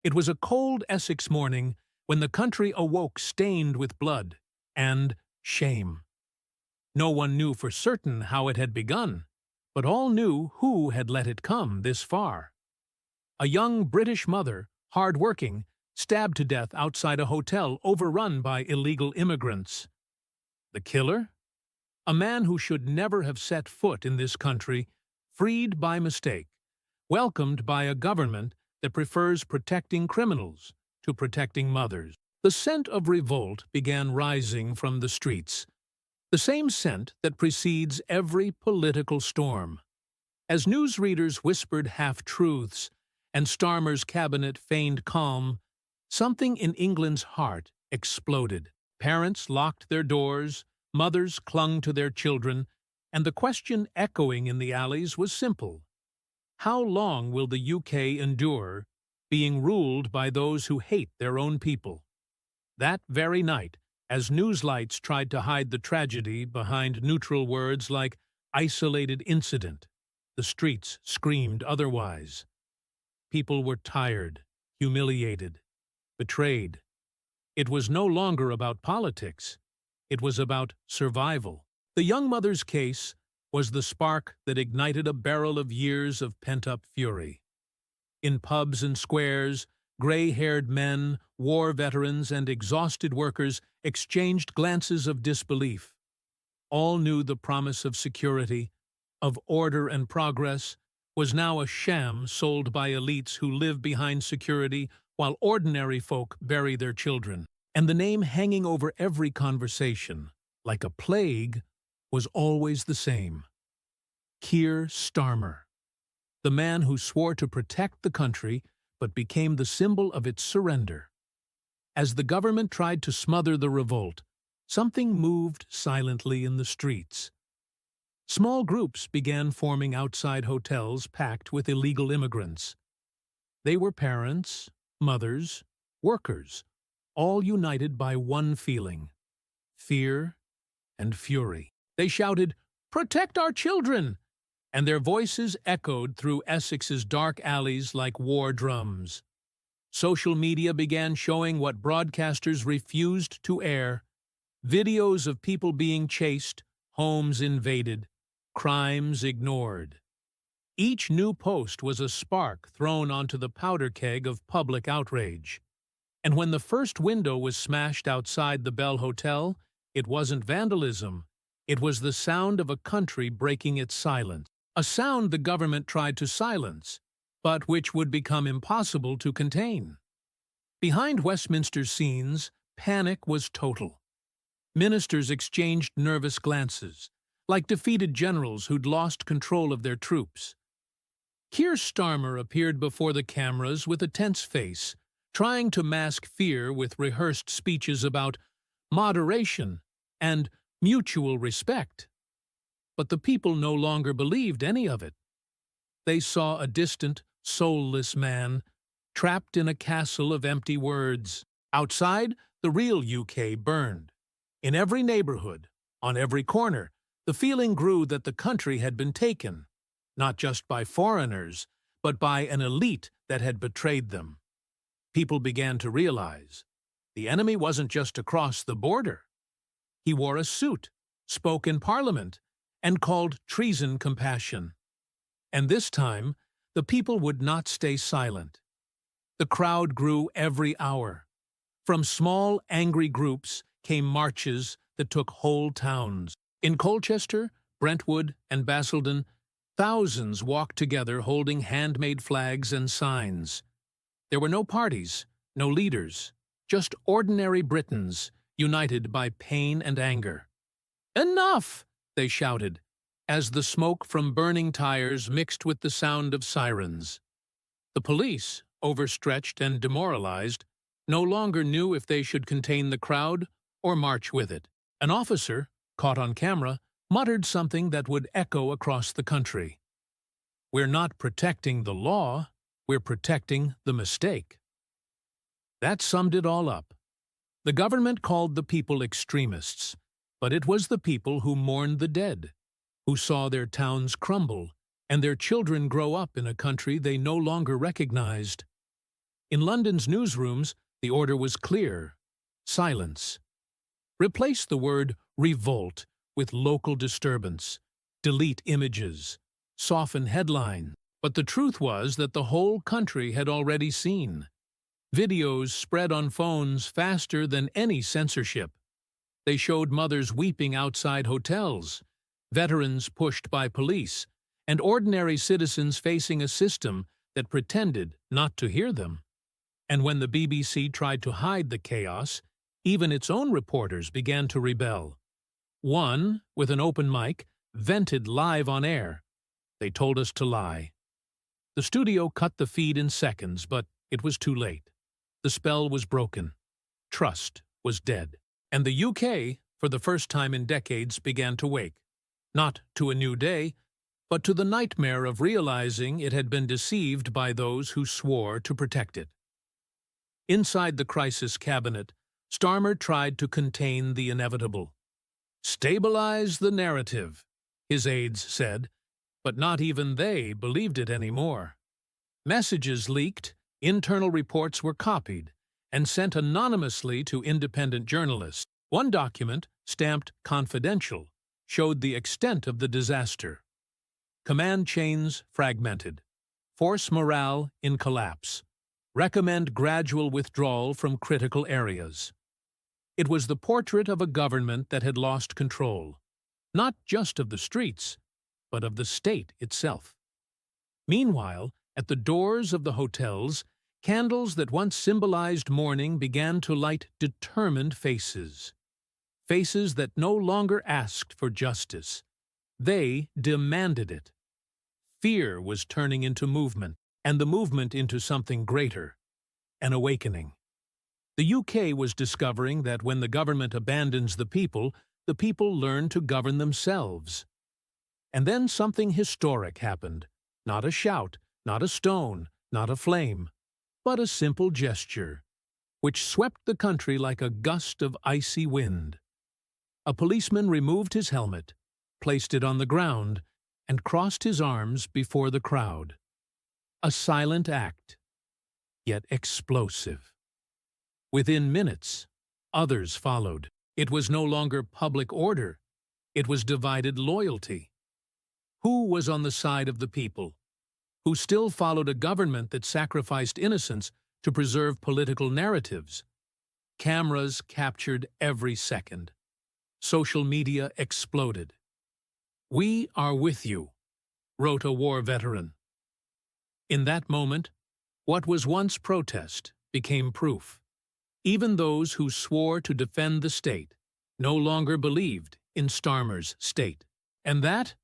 It was a cold Essex morning when the country awoke stained with blood and shame. No one knew for certain how it had begun, but all knew who had let it come this far. A young British mother, hard-working, stabbed to death outside a hotel overrun by illegal immigrants. The killer? A man who should never have set foot in this country, freed by mistake, welcomed by a government that prefers protecting criminals to protecting mothers. The scent of revolt began rising from the streets, the same scent that precedes every political storm. As newsreaders whispered half-truths and Starmer's cabinet feigned calm, something in England's heart exploded. Parents locked their doors, mothers clung to their children, and the question echoing in the alleys was simple. How long will the UK endure being ruled by those who hate their own people? That very night, as newslights tried to hide the tragedy behind neutral words like isolated incident, the streets screamed otherwise. People were tired, humiliated, betrayed. It was no longer about politics. It was about survival. The young mother's case was the spark that ignited a barrel of years of pent-up fury. In pubs and squares, gray-haired men, war veterans, and exhausted workers exchanged glances of disbelief. All knew the promise of security, of order and progress, was now a sham sold by elites who live behind security while ordinary folk bury their children. And the name hanging over every conversation, like a plague, was always the same. Keir Starmer, the man who swore to protect the country but became the symbol of its surrender. As the government tried to smother the revolt, something moved silently in the streets. Small groups began forming outside hotels packed with illegal immigrants. They were parents, mothers, workers, all united by one feeling: fear and fury. They shouted, "Protect our children!" and their voices echoed through Essex's dark alleys like war drums. Social media began showing what broadcasters refused to air: videos of people being chased, homes invaded, crimes ignored. Each new post was a spark thrown onto the powder keg of public outrage. And when the first window was smashed outside the Bell Hotel, it wasn't vandalism. It was the sound of a country breaking its silence. A sound the government tried to silence, but which would become impossible to contain. Behind Westminster's scenes, panic was total. Ministers exchanged nervous glances, like defeated generals who'd lost control of their troops. Keir Starmer appeared before the cameras with a tense face, trying to mask fear with rehearsed speeches about moderation and mutual respect. But the people no longer believed any of it. They saw a distant, soulless man, trapped in a castle of empty words. Outside, the real UK burned. In every neighborhood, on every corner, the feeling grew that the country had been taken, not just by foreigners, but by an elite that had betrayed them. People began to realize the enemy wasn't just across the border. He wore a suit, spoke in Parliament, and called treason compassion. And this time, the people would not stay silent. The crowd grew every hour. From small, angry groups came marches that took whole towns. In Colchester, Brentwood, and Basildon, thousands walked together holding handmade flags and signs. There were no parties, no leaders, just ordinary Britons united by pain and anger. "Enough!" they shouted, as the smoke from burning tires mixed with the sound of sirens. The police, overstretched and demoralized, no longer knew if they should contain the crowd or march with it. An officer, caught on camera, muttered something that would echo across the country. "We're not protecting the law, we're protecting the mistake." That summed it all up. The government called the people extremists, but it was the people who mourned the dead, who saw their towns crumble and their children grow up in a country they no longer recognized. In London's newsrooms, the order was clear: silence. Replace the word revolt with local disturbance. Delete images. Soften headlines. But the truth was that the whole country had already seen. Videos spread on phones faster than any censorship. They showed mothers weeping outside hotels, veterans pushed by police, and ordinary citizens facing a system that pretended not to hear them. And when the BBC tried to hide the chaos, even its own reporters began to rebel. One, with an open mic, vented live on air. They told us to lie. The studio cut the feed in seconds, but it was too late. The spell was broken. Trust was dead. And the UK, for the first time in decades, began to wake. Not to a new day, but to the nightmare of realizing it had been deceived by those who swore to protect it. Inside the crisis cabinet, Starmer tried to contain the inevitable. "Stabilize the narrative," his aides said, but not even they believed it anymore. Messages leaked, internal reports were copied, and sent anonymously to independent journalists. One document, stamped confidential, showed the extent of the disaster. Command chains fragmented. Force morale in collapse. Recommend gradual withdrawal from critical areas. It was the portrait of a government that had lost control, not just of the streets, but of the state itself. Meanwhile, at the doors of the hotels, candles that once symbolized mourning began to light determined faces. Faces that no longer asked for justice. They demanded it. Fear was turning into movement, and the movement into something greater, an awakening. The UK was discovering that when the government abandons the people learn to govern themselves. And then something historic happened. Not a shout, not a stone, not a flame, but a simple gesture, which swept the country like a gust of icy wind. A policeman removed his helmet, placed it on the ground, and crossed his arms before the crowd. A silent act, yet explosive. Within minutes, others followed. It was no longer public order. It was divided loyalty. Who was on the side of the people? Who still followed a government that sacrificed innocence to preserve political narratives? Cameras captured every second. Social media exploded. "We are with you," wrote a war veteran. In that moment, what was once protest became proof. Even those who swore to defend the state no longer believed in Starmer's state. And that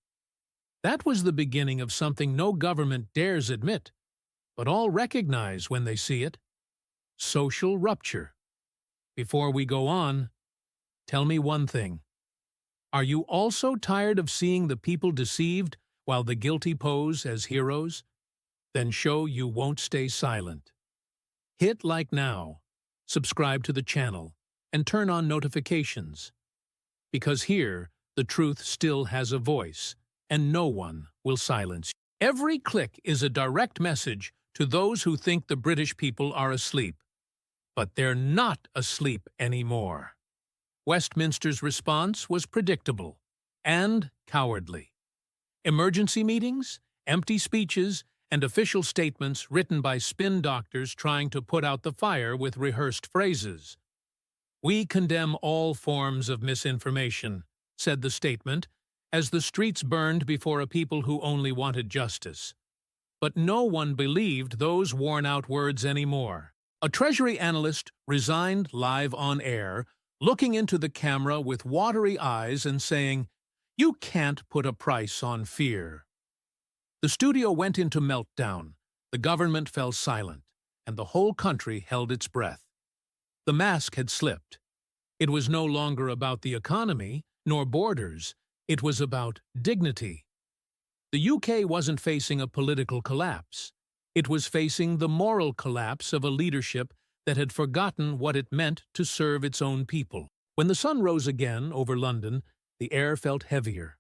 was the beginning of something no government dares admit, but all recognize when they see it: social rupture. Before we go on, tell me one thing. Are you also tired of seeing the people deceived while the guilty pose as heroes? Then show you won't stay silent. Hit like now, subscribe to the channel, and turn on notifications. Because here, the truth still has a voice, and no one will silence you. Every click is a direct message to those who think the British people are asleep. But they're not asleep anymore. Westminster's response was predictable and cowardly. Emergency meetings, empty speeches, and official statements written by spin doctors trying to put out the fire with rehearsed phrases. "We condemn all forms of misinformation," said the statement, as the streets burned before a people who only wanted justice. But no one believed those worn-out words anymore. A Treasury analyst resigned live on air, looking into the camera with watery eyes and saying, "You can't put a price on fear." The studio went into meltdown, the government fell silent, and the whole country held its breath. The mask had slipped. It was no longer about the economy, nor borders. It was about dignity. The UK wasn't facing a political collapse. It was facing the moral collapse of a leadership that had forgotten what it meant to serve its own people. When the sun rose again over London, the air felt heavier.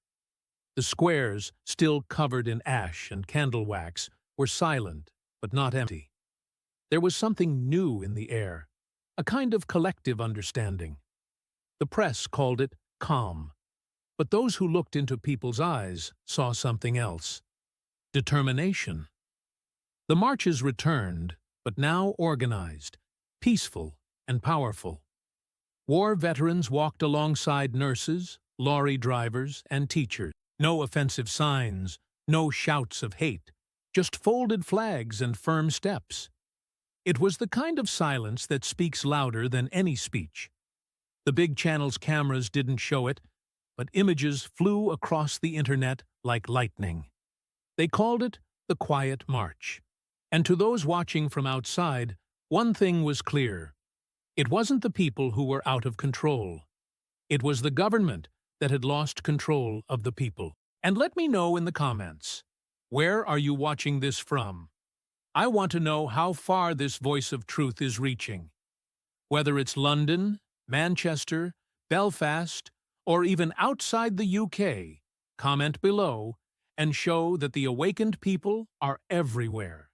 The squares, still covered in ash and candle wax, were silent but not empty. There was something new in the air, a kind of collective understanding. The press called it calm, but those who looked into people's eyes saw something else: determination. The marches returned, but now organized, peaceful and powerful. War veterans walked alongside nurses, lorry drivers, and teachers. No offensive signs, no shouts of hate, just folded flags and firm steps. It was the kind of silence that speaks louder than any speech. The big channel's cameras didn't show it, but images flew across the internet like lightning. They called it the Quiet March. And to those watching from outside, one thing was clear. It wasn't the people who were out of control. It was the government that had lost control of the people. And let me know in the comments, where are you watching this from? I want to know how far this voice of truth is reaching. Whether it's London, Manchester, Belfast, or even outside the UK, comment below and show that the awakened people are everywhere.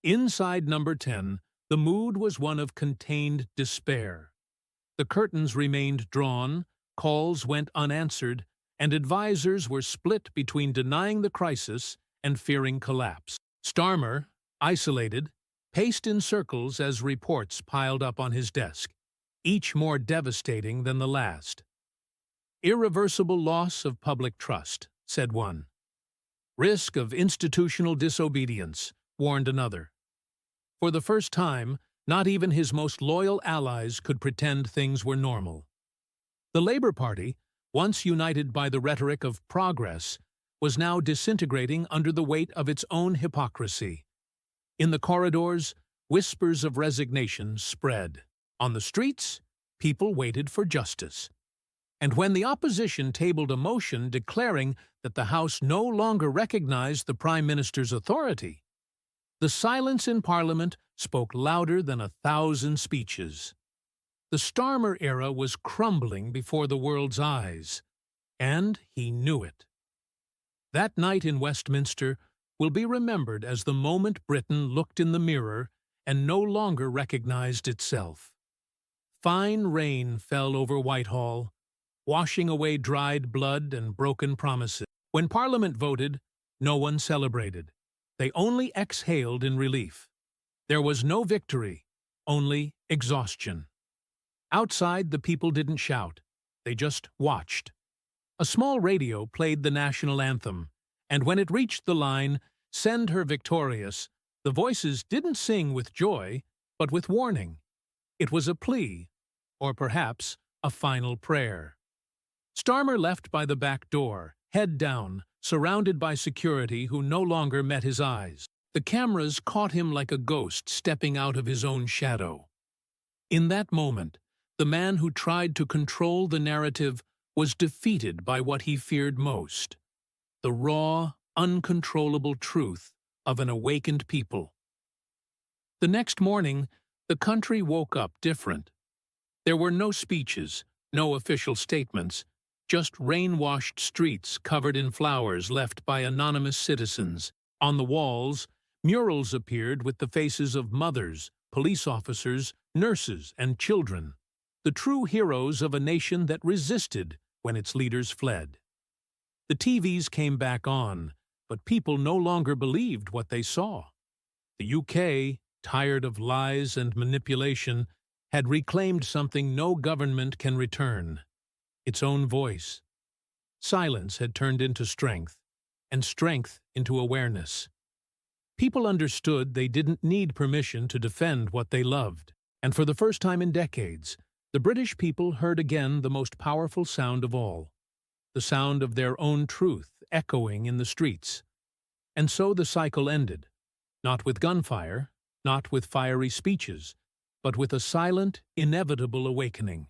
Inside number 10, the mood was one of contained despair. The curtains remained drawn, calls went unanswered, and advisors were split between denying the crisis and fearing collapse. Starmer, isolated, paced in circles as reports piled up on his desk, each more devastating than the last. Irreversible loss of public trust, said one. Risk of institutional disobedience, warned another. For the first time, not even his most loyal allies could pretend things were normal. The Labour Party, once united by the rhetoric of progress, was now disintegrating under the weight of its own hypocrisy. In the corridors, whispers of resignation spread. On the streets, people waited for justice. And when the opposition tabled a motion declaring that the House no longer recognized the Prime Minister's authority, the silence in Parliament spoke louder than 1,000 speeches. The Starmer era was crumbling before the world's eyes, and he knew it. That night in Westminster will be remembered as the moment Britain looked in the mirror and no longer recognized itself. Fine rain fell over Whitehall, washing away dried blood and broken promises. When Parliament voted, no one celebrated. They only exhaled in relief. There was no victory, only exhaustion. Outside, the people didn't shout. They just watched. A small radio played the national anthem, and when it reached the line, "Send her victorious," the voices didn't sing with joy, but with warning. It was a plea, or perhaps a final prayer. Starmer left by the back door, head down, surrounded by security who no longer met his eyes. The cameras caught him like a ghost stepping out of his own shadow. In that moment, the man who tried to control the narrative was defeated by what he feared most: the raw, uncontrollable truth of an awakened people. The next morning, the country woke up different. There were no speeches, no official statements, just rain-washed streets covered in flowers left by anonymous citizens. On the walls, murals appeared with the faces of mothers, police officers, nurses, and children, the true heroes of a nation that resisted when its leaders fled. The TVs came back on, but people no longer believed what they saw. The UK, tired of lies and manipulation, had reclaimed something no government can return: its own voice. Silence had turned into strength, and strength into awareness. People understood they didn't need permission to defend what they loved, and for the first time in decades, the British people heard again the most powerful sound of all: the sound of their own truth echoing in the streets. And so the cycle ended, not with gunfire, not with fiery speeches, but with a silent, inevitable awakening.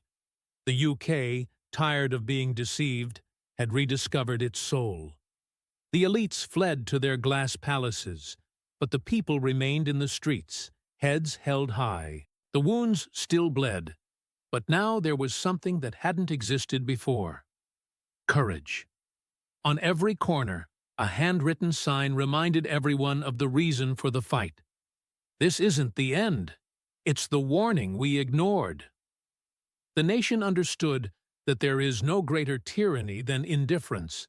The UK, tired of being deceived, had rediscovered its soul. The elites fled to their glass palaces, but the people remained in the streets, heads held high. The wounds still bled, but now there was something that hadn't existed before: courage. On every corner, a handwritten sign reminded everyone of the reason for the fight. This isn't the end. It's the warning we ignored. The nation understood that there is no greater tyranny than indifference,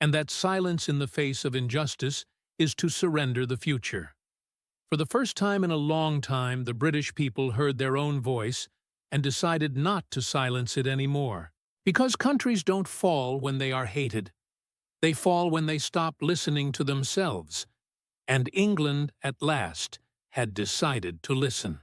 and that silence in the face of injustice is to surrender the future. For the first time in a long time, the British people heard their own voice and decided not to silence it anymore. Because countries don't fall when they are hated. They fall when they stop listening to themselves. And England, at last, had decided to listen.